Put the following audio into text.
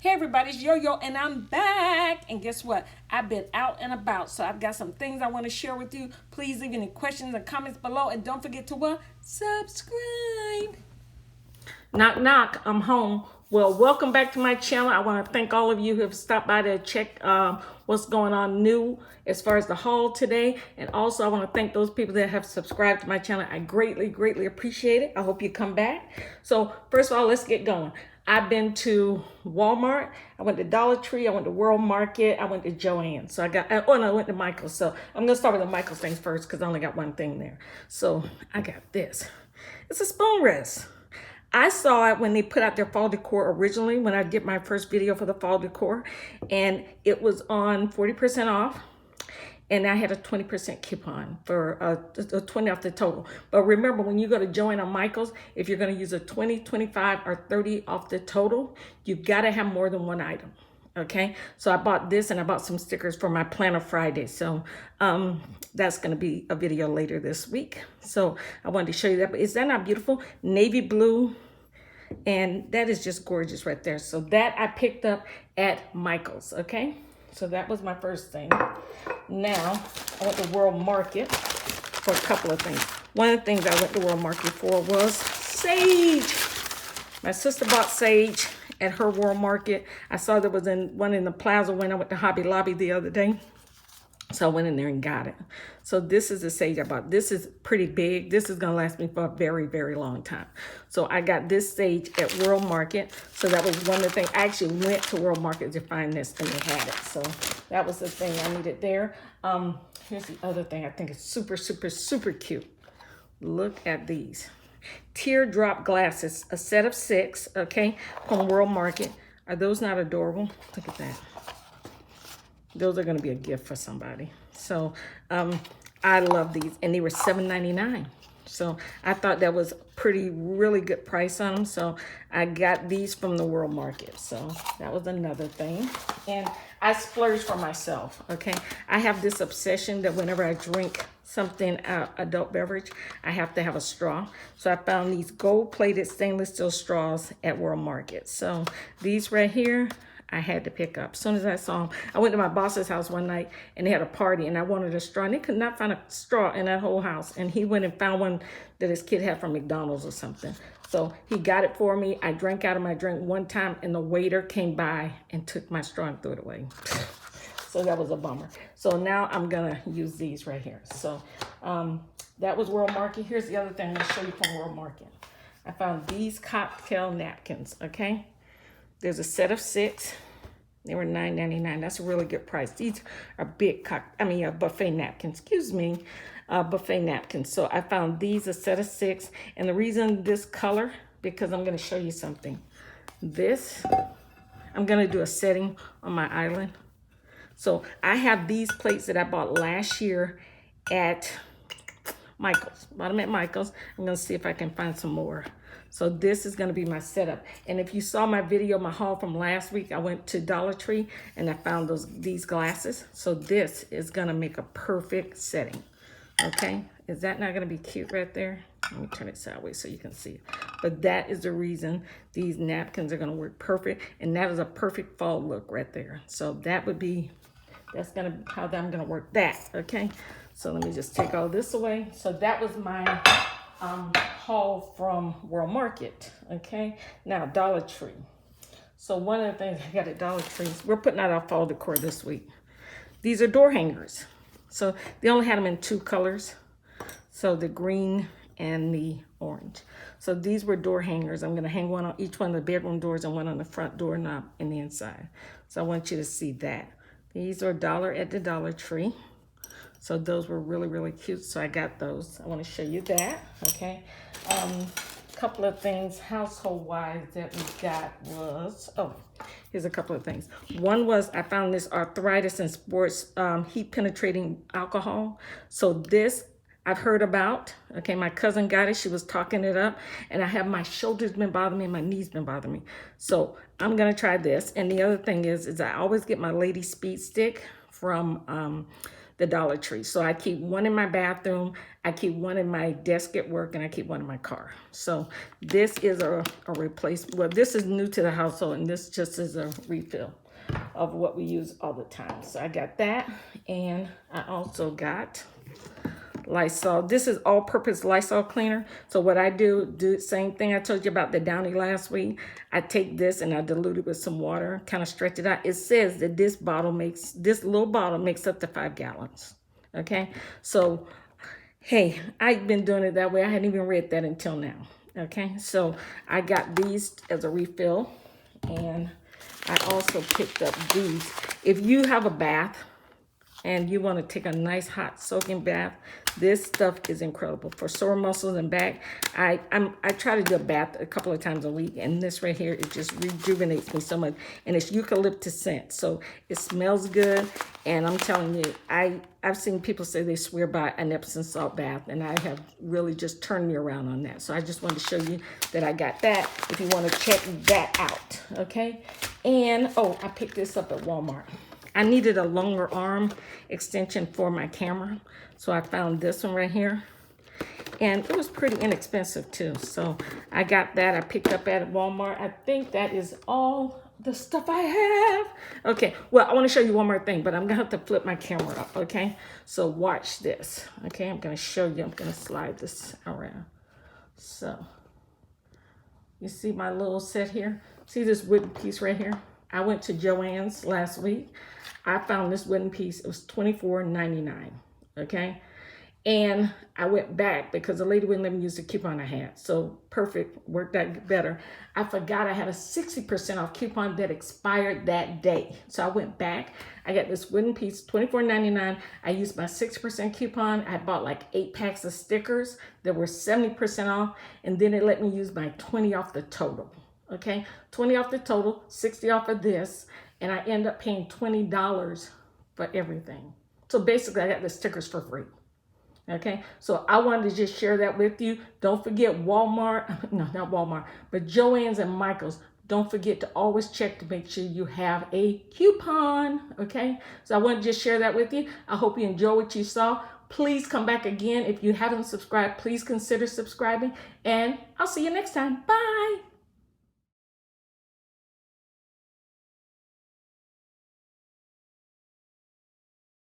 Hey everybody, it's Yo-Yo and I'm back. And guess what? I've been out and about, so I've got some things I want to share with you. Please leave any questions and comments below, and don't forget to what? Subscribe. Knock, knock, I'm home. Well, welcome back to my channel. I want to thank all of you who have stopped by to check what's going on new as far as the haul today. And also, I want to thank those people that have subscribed to my channel. I greatly, greatly appreciate it. I hope you come back. So first of all, let's get going. I've been to Walmart. I went to Dollar Tree. I went to World Market. I went to Joann's. So I went to Michael's. So I'm going to start with the Michael's things first because I only got one thing there. So I got this. It's a spoon rest. I saw it when they put out their fall decor originally, when I did my first video for the fall decor, and it was on 40% off, and I had a 20% coupon for a 20 off the total. But remember, when you go to Joann or Michael's, if you're going to use a 20, 25, or 30 off the total, you've got to have more than one item. Okay, so I bought this and I bought some stickers for my Planner Friday. So that's going to be a video later this week. So I wanted to show you that. But is that not beautiful? Navy blue. And that is just gorgeous right there. So that I picked up at Michael's. Okay, so that was my first thing. Now I went to World Market for a couple of things. One of the things I went to World Market for was sage. My sister bought sage at her World Market. I saw there was one in the plaza when I went to Hobby Lobby the other day. So I went in there and got it. So this is the sage I bought. This is pretty big. This is going to last me for a very, very long time. So I got this sage at World Market. So that was one of the things. I actually went to World Market to find this and they had it. So that was the thing I needed there. Here's the other thing I think is super, super, super cute. Look at these. Teardrop glasses, a set of 6, okay, from World Market. Are those not adorable? Look at that. Those are going to be a gift for somebody. So I love these, and they were $7.99. So I thought that was really good price on them. So I got these from the World Market. So that was another thing. And I splurged for myself, okay? I have this obsession that whenever I drink something, adult beverage, I have to have a straw. So I found these gold-plated stainless steel straws at World Market. So these right here, I had to pick up. As soon as I saw them, I went to my boss's house one night and they had a party and I wanted a straw and they could not find a straw in that whole house. And he went and found one that his kid had from McDonald's or something. So he got it for me. I drank out of my drink one time and the waiter came by and took my straw and threw it away. So that was a bummer. So now I'm gonna use these right here. So that was World Market. Here's the other thing I'm gonna show you from World Market. I found these cocktail napkins, okay? There's a set of 6. They were $9.99. That's a really good price. These are big buffet napkins. Excuse me, buffet napkins. So I found these, a set of 6. And the reason this color, because I'm going to show you something. This, I'm going to do a setting on my island. So I have these plates that I bought last year at Michael's. Bought them at Michael's. I'm going to see if I can find some more. So this is going to be my setup. And if you saw my video, my haul from last week, I went to Dollar Tree and I found these glasses. So this is going to make a perfect setting. Okay. Is that not going to be cute right there? Let me turn it sideways so you can see it. But that is the reason these napkins are going to work perfect. And that is a perfect fall look right there. So that's going to be how I'm going to work that. Okay. So let me just take all this away. So that was my haul from World Market. Okay, now Dollar Tree. So one of the things I got at Dollar Tree, we're putting out our fall decor this week. These are door hangers. So they only had them in 2 colors. So the green and the orange. So these were door hangers. I'm going to hang one on each one of the bedroom doors and one on the front doorknob and the inside. So I want you to see that. These are $1 at the Dollar Tree. So those were really cute. So I got those. I want to show you that. Okay. Couple of things household wise that we got was, here's a couple of things. One was I found this arthritis and sports heat penetrating alcohol. So this I've heard about. Okay, my cousin got it. She was talking it up, and I have my shoulders been bothering me, and my knees been bothering me. So I'm gonna try this. And the other thing is I always get my Lady Speed Stick from the Dollar Tree. So I keep one in my bathroom, I keep one in my desk at work, and I keep one in my car. So this is a replacement. Well, this is new to the household, and this just is a refill of what we use all the time. So I got that, and I also got Lysol. This is all-purpose Lysol cleaner. So what I do the same thing I told you about the Downy last week. I take this and I dilute it with some water, kind of stretch it out. It says that this little bottle makes up to 5 gallons. Okay, so hey, I've been doing it that way. I hadn't even read that until now. Okay, so I got these as a refill, and I also picked up these. If you have a bath and you want to take a nice hot soaking bath, this stuff is incredible for sore muscles and back. I try to do a bath a couple of times a week, and this right here, it just rejuvenates me so much. And it's eucalyptus scent, so it smells good. And I'm telling you, I've seen people say they swear by an Epsom salt bath, and I have really just turned me around on that. So I just wanted to show you that I got that if you want to check that out, okay? And oh, I picked this up at Walmart. I needed a longer arm extension for my camera, so I found this one right here. And it was pretty inexpensive too, so I got that. I picked up at Walmart. I think that is all the stuff I have. Okay, well, I want to show you one more thing, but I'm going to have to flip my camera up, okay? So watch this, okay? I'm going to show you. I'm going to slide this around. So, you see my little set here? See this wooden piece right here? I went to Joann's last week. I found this wooden piece. It was $24.99, okay? And I went back because the lady wouldn't let me use the coupon I had. So perfect, worked out better. I forgot I had a 60% off coupon that expired that day. So I went back. I got this wooden piece, $24.99. I used my 6% coupon. I bought like 8 packs of stickers that were 70% off. And then it let me use my 20 off the total. Okay, 20 off the total, 60 off of this, and I end up paying $20 for everything. So basically, I got the stickers for free. Okay, so I wanted to just share that with you. Don't forget Walmart, no, not Walmart, but Joann's and Michael's. Don't forget to always check to make sure you have a coupon. Okay, so I want to just share that with you. I hope you enjoy what you saw. Please come back again. If you haven't subscribed, please consider subscribing, and I'll see you next time. Bye.